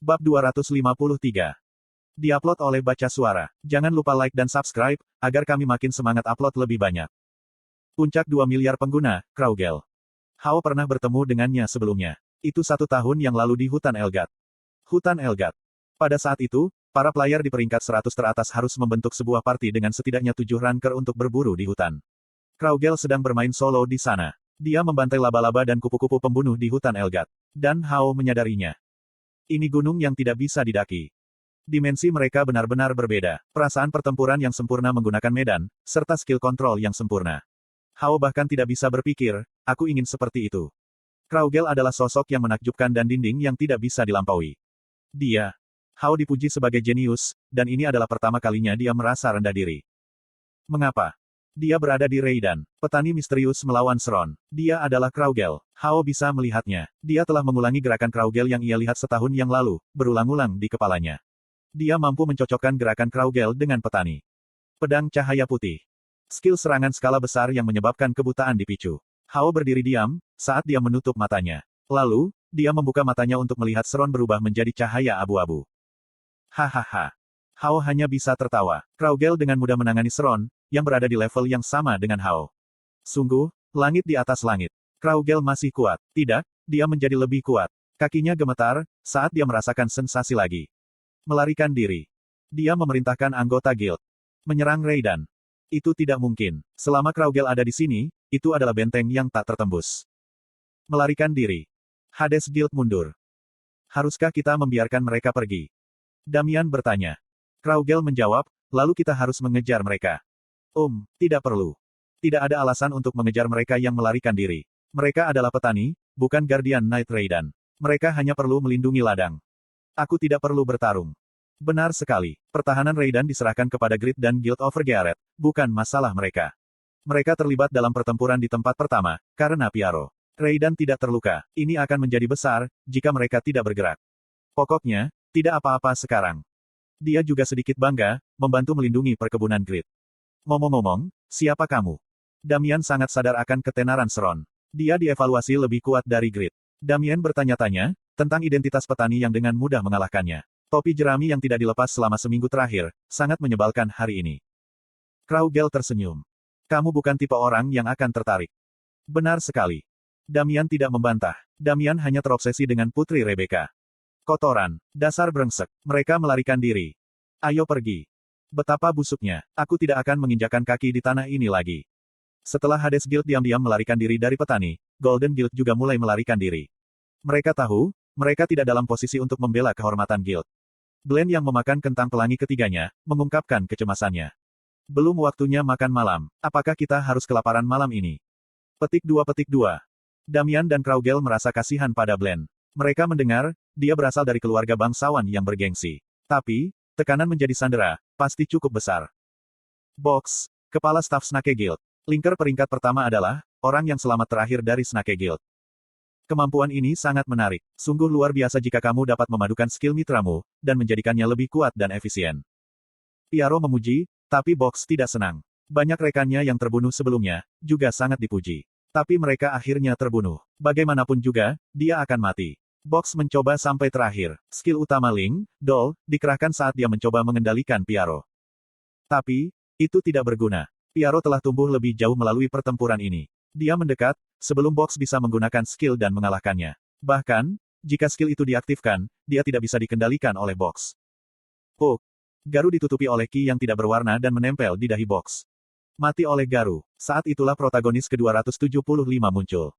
Bab 253. Diupload oleh Baca Suara. Jangan lupa like dan subscribe, agar kami makin semangat upload lebih banyak. Puncak 2 miliar pengguna, Kraugel. Hao pernah bertemu dengannya sebelumnya. Itu 1 tahun yang lalu di Hutan Elgat. Hutan Elgat. Pada saat itu, para player di peringkat 100 teratas harus membentuk sebuah party dengan setidaknya 7 ranker untuk berburu di hutan. Kraugel sedang bermain solo di sana. Dia membantai laba-laba dan kupu-kupu pembunuh di Hutan Elgat. Dan Hao menyadarinya. Ini gunung yang tidak bisa didaki. Dimensi mereka benar-benar berbeda. Perasaan pertempuran yang sempurna menggunakan medan, serta skill kontrol yang sempurna. Hao bahkan tidak bisa berpikir, aku ingin seperti itu. Kraugel adalah sosok yang menakjubkan dan dinding yang tidak bisa dilampaui. Hao dipuji sebagai jenius, dan ini adalah pertama kalinya dia merasa rendah diri. Mengapa? Dia berada di Reidan, petani misterius melawan Sron. Dia adalah Kraugel. Hao bisa melihatnya. Dia telah mengulangi gerakan Kraugel yang ia lihat setahun yang lalu, berulang-ulang di kepalanya. Dia mampu mencocokkan gerakan Kraugel dengan petani. Pedang cahaya putih. Skill serangan skala besar yang menyebabkan kebutaan dipicu. Hao berdiri diam, saat dia menutup matanya. Lalu, dia membuka matanya untuk melihat Sron berubah menjadi cahaya abu-abu. Hahaha. Hao hanya bisa tertawa. Kraugel dengan mudah menangani Sron, yang berada di level yang sama dengan Hao. Sungguh, langit di atas langit. Kraugel masih kuat. Tidak, dia menjadi lebih kuat. Kakinya gemetar, saat dia merasakan sensasi lagi. Melarikan diri. Dia memerintahkan anggota guild. Menyerang Reidan. Itu tidak mungkin. Selama Kraugel ada di sini, itu adalah benteng yang tak tertembus. Melarikan diri. Hades Guild mundur. Haruskah kita membiarkan mereka pergi? Damian bertanya. Kraugel menjawab, lalu kita harus mengejar mereka. Tidak perlu. Tidak ada alasan untuk mengejar mereka yang melarikan diri. Mereka adalah petani, bukan Guardian Knight Reidan. Mereka hanya perlu melindungi ladang. Aku tidak perlu bertarung. Benar sekali. Pertahanan Reidan diserahkan kepada Grid dan Guild of Gerret, bukan masalah mereka. Mereka terlibat dalam pertempuran di tempat pertama, karena Piaro. Reidan tidak terluka. Ini akan menjadi besar, jika mereka tidak bergerak. Pokoknya, tidak apa-apa sekarang. Dia juga sedikit bangga, membantu melindungi perkebunan Grid. Ngomong-ngomong, siapa kamu? Damian sangat sadar akan ketenaran Sron. Dia dievaluasi lebih kuat dari Grid. Damian bertanya-tanya, tentang identitas petani yang dengan mudah mengalahkannya. Topi jerami yang tidak dilepas selama seminggu terakhir, sangat menyebalkan hari ini. Kraugel tersenyum. Kamu bukan tipe orang yang akan tertarik. Benar sekali. Damian tidak membantah. Damian hanya terobsesi dengan Putri Rebecca. Kotoran, dasar brengsek, mereka melarikan diri. Ayo pergi. Betapa busuknya, aku tidak akan menginjakan kaki di tanah ini lagi. Setelah Hades Guild diam-diam melarikan diri dari petani, Golden Guild juga mulai melarikan diri. Mereka tahu, mereka tidak dalam posisi untuk membela kehormatan Guild. Glenn yang memakan kentang pelangi ketiganya, mengungkapkan kecemasannya. Belum waktunya makan malam, apakah kita harus kelaparan malam ini? Petik 2. Damian dan Kraugel merasa kasihan pada Glenn. Mereka mendengar, dia berasal dari keluarga bangsawan yang bergengsi. Tapi, tekanan menjadi sandera, pasti cukup besar. Box, kepala staf Snake Guild. Linker peringkat pertama adalah, orang yang selamat terakhir dari Snake Guild. Kemampuan ini sangat menarik. Sungguh luar biasa jika kamu dapat memadukan skill mitramu, dan menjadikannya lebih kuat dan efisien. Piaro memuji, tapi Box tidak senang. Banyak rekannya yang terbunuh sebelumnya, juga sangat dipuji. Tapi mereka akhirnya terbunuh. Bagaimanapun juga, dia akan mati. Box mencoba sampai terakhir. Skill utama Ling, Doll, dikerahkan saat dia mencoba mengendalikan Piaro. Tapi, itu tidak berguna. Piaro telah tumbuh lebih jauh melalui pertempuran ini. Dia mendekat, sebelum Box bisa menggunakan skill dan mengalahkannya. Bahkan, jika skill itu diaktifkan, dia tidak bisa dikendalikan oleh Box. Garu ditutupi oleh ki yang tidak berwarna dan menempel di dahi Box. Mati oleh Garu. Saat itulah protagonis ke-275 muncul.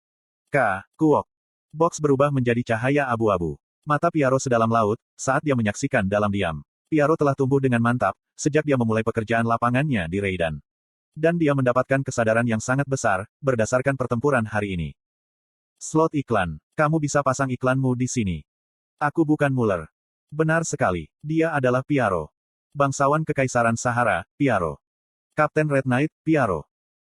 Kuok. Box berubah menjadi cahaya abu-abu. Mata Piaro sedalam laut, saat dia menyaksikan dalam diam. Piaro telah tumbuh dengan mantap, sejak dia memulai pekerjaan lapangannya di Reidan. Dan dia mendapatkan kesadaran yang sangat besar, berdasarkan pertempuran hari ini. Slot iklan. Kamu bisa pasang iklanmu di sini. Aku bukan Muller. Benar sekali. Dia adalah Piaro. Bangsawan Kekaisaran Sahara, Piaro. Kapten Red Knight, Piaro.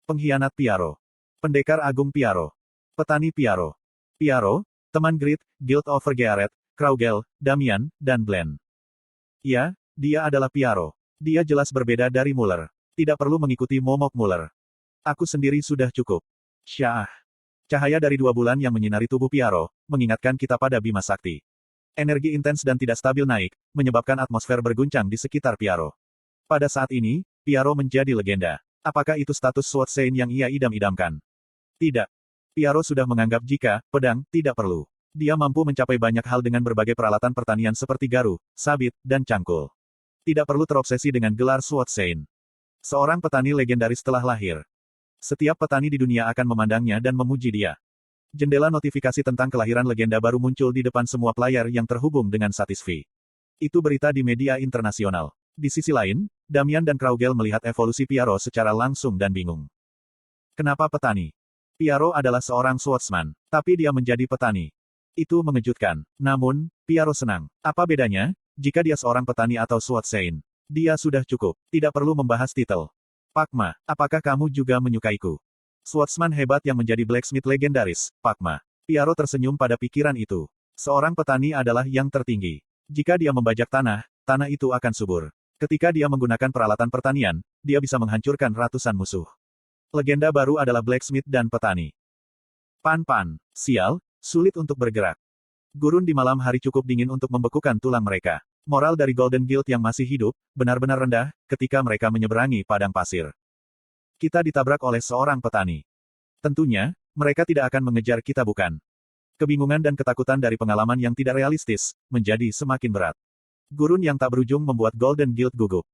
Pengkhianat Piaro. Pendekar Agung Piaro. Petani Piaro. Piaro, teman Grid, Guild of Gerret, Kraugel, Damian, dan Glenn. Ya, dia adalah Piaro. Dia jelas berbeda dari Muller. Tidak perlu mengikuti momok Muller. Aku sendiri sudah cukup. Syah. Cahaya dari 2 bulan yang menyinari tubuh Piaro, mengingatkan kita pada Bima Sakti. Energi intens dan tidak stabil naik, menyebabkan atmosfer berguncang di sekitar Piaro. Pada saat ini, Piaro menjadi legenda. Apakah itu status Sword Saint yang ia idam-idamkan? Tidak. Piaro sudah menganggap jika pedang tidak perlu. Dia mampu mencapai banyak hal dengan berbagai peralatan pertanian seperti garu, sabit, dan cangkul. Tidak perlu terobsesi dengan gelar Sword Saint. Seorang petani legendaris telah lahir. Setiap petani di dunia akan memandangnya dan memuji dia. Jendela notifikasi tentang kelahiran legenda baru muncul di depan semua player yang terhubung dengan Satisfy. Itu berita di media internasional. Di sisi lain, Damian dan Kraugel melihat evolusi Piaro secara langsung dan bingung. Kenapa petani? Piaro adalah seorang swordsman, tapi dia menjadi petani. Itu mengejutkan. Namun, Piaro senang. Apa bedanya, jika dia seorang petani atau Sword Saint? Dia sudah cukup. Tidak perlu membahas titel. Pakma, apakah kamu juga menyukaiku? Swordsman hebat yang menjadi blacksmith legendaris, Pakma. Piaro tersenyum pada pikiran itu. Seorang petani adalah yang tertinggi. Jika dia membajak tanah, tanah itu akan subur. Ketika dia menggunakan peralatan pertanian, dia bisa menghancurkan ratusan musuh. Legenda baru adalah blacksmith dan petani. Pan-pan, sial, sulit untuk bergerak. Gurun di malam hari cukup dingin untuk membekukan tulang mereka. Moral dari Golden Guild yang masih hidup, benar-benar rendah, ketika mereka menyeberangi padang pasir. Kita ditabrak oleh seorang petani. Tentunya, mereka tidak akan mengejar kita bukan? Kebingungan dan ketakutan dari pengalaman yang tidak realistis, menjadi semakin berat. Gurun yang tak berujung membuat Golden Guild gugup.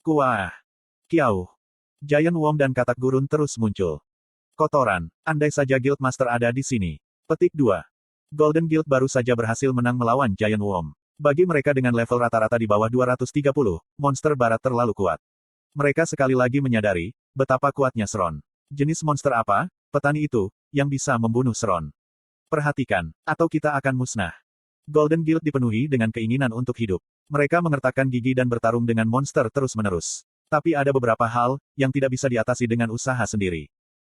Kuah. Kiau. Giant Worm dan katak gurun terus muncul. Kotoran, andai saja Guild Master ada di sini. Petik 2. Golden Guild baru saja berhasil menang melawan Giant Worm. Bagi mereka dengan level rata-rata di bawah 230, monster barat terlalu kuat. Mereka sekali lagi menyadari, betapa kuatnya Sron. Jenis monster apa, petani itu, yang bisa membunuh Sron? Perhatikan, atau kita akan musnah. Golden Guild dipenuhi dengan keinginan untuk hidup. Mereka mengertakkan gigi dan bertarung dengan monster terus-menerus. Tapi ada beberapa hal, yang tidak bisa diatasi dengan usaha sendiri.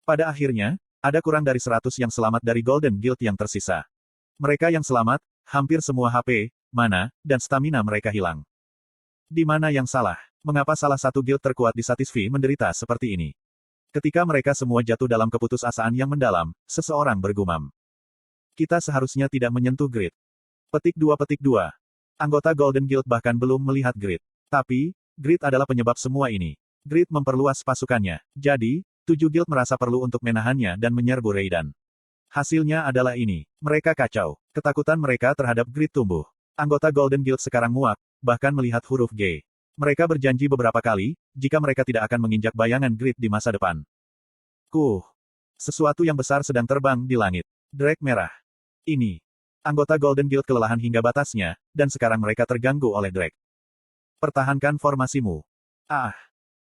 Pada akhirnya, ada kurang dari 100 yang selamat dari Golden Guild yang tersisa. Mereka yang selamat, hampir semua HP, mana, dan stamina mereka hilang. Di mana yang salah? Mengapa salah satu guild terkuat di Satisfy menderita seperti ini? Ketika mereka semua jatuh dalam keputusasaan yang mendalam, seseorang bergumam. Kita seharusnya tidak menyentuh Grid. Petik 2. Anggota Golden Guild bahkan belum melihat Grid. Tapi, Grid adalah penyebab semua ini. Grid memperluas pasukannya. Jadi, 7 guild merasa perlu untuk menahannya dan menyerbu Raiden. Hasilnya adalah ini. Mereka kacau. Ketakutan mereka terhadap Grid tumbuh. Anggota Golden Guild sekarang muak, bahkan melihat huruf G. Mereka berjanji beberapa kali, jika mereka tidak akan menginjak bayangan Grid di masa depan. Sesuatu yang besar sedang terbang di langit. Drake merah. Ini. Anggota Golden Guild kelelahan hingga batasnya, dan sekarang mereka terganggu oleh Drake. Pertahankan formasimu.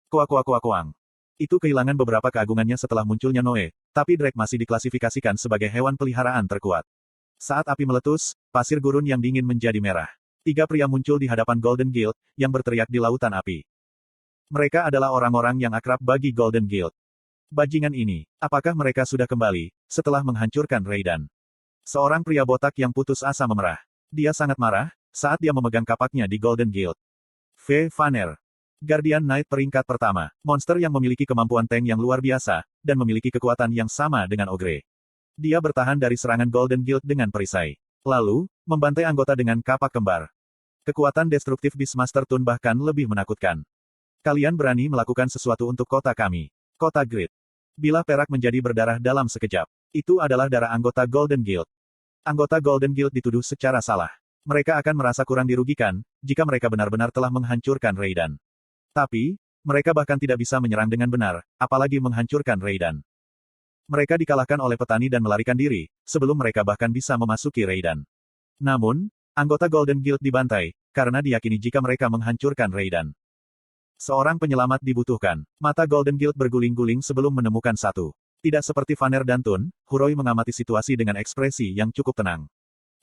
Kuang. Itu kehilangan beberapa keagungannya setelah munculnya Noe, tapi Drake masih diklasifikasikan sebagai hewan peliharaan terkuat. Saat api meletus, pasir gurun yang dingin menjadi merah. 3 pria muncul di hadapan Golden Guild, yang berteriak di lautan api. Mereka adalah orang-orang yang akrab bagi Golden Guild. Bajingan ini, apakah mereka sudah kembali, setelah menghancurkan Raiden? Seorang pria botak yang putus asa memerah. Dia sangat marah, saat dia memegang kapaknya di Golden Guild. Vanner. Guardian Knight peringkat pertama, monster yang memiliki kemampuan tank yang luar biasa, dan memiliki kekuatan yang sama dengan Ogre. Dia bertahan dari serangan Golden Guild dengan perisai. Lalu, membantai anggota dengan kapak kembar. Kekuatan destruktif Beastmaster Tun bahkan lebih menakutkan. Kalian berani melakukan sesuatu untuk kota kami. Kota Grid. Bilah perak menjadi berdarah dalam sekejap. Itu adalah darah anggota Golden Guild. Anggota Golden Guild dituduh secara salah. Mereka akan merasa kurang dirugikan, jika mereka benar-benar telah menghancurkan Raiden. Tapi, mereka bahkan tidak bisa menyerang dengan benar, apalagi menghancurkan Raiden. Mereka dikalahkan oleh petani dan melarikan diri, sebelum mereka bahkan bisa memasuki Raiden. Namun, anggota Golden Guild dibantai, karena diyakini jika mereka menghancurkan Raiden. Seorang penyelamat dibutuhkan. Mata Golden Guild berguling-guling sebelum menemukan satu. Tidak seperti Vanner dan Tun, Huroi mengamati situasi dengan ekspresi yang cukup tenang.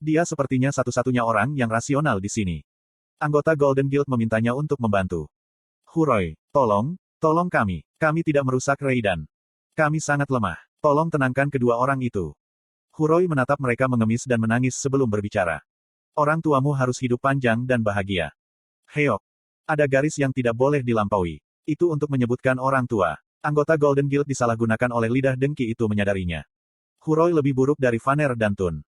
Dia sepertinya satu-satunya orang yang rasional di sini. Anggota Golden Guild memintanya untuk membantu. Huroi, tolong kami. Kami tidak merusak Raiden. Kami sangat lemah. Tolong tenangkan kedua orang itu. Huroi menatap mereka mengemis dan menangis sebelum berbicara. Orang tuamu harus hidup panjang dan bahagia. Heok. Ada garis yang tidak boleh dilampaui. Itu untuk menyebutkan orang tua. Anggota Golden Guild disalahgunakan oleh lidah dengki itu menyadarinya. Huroi lebih buruk dari Vanner dan Tun.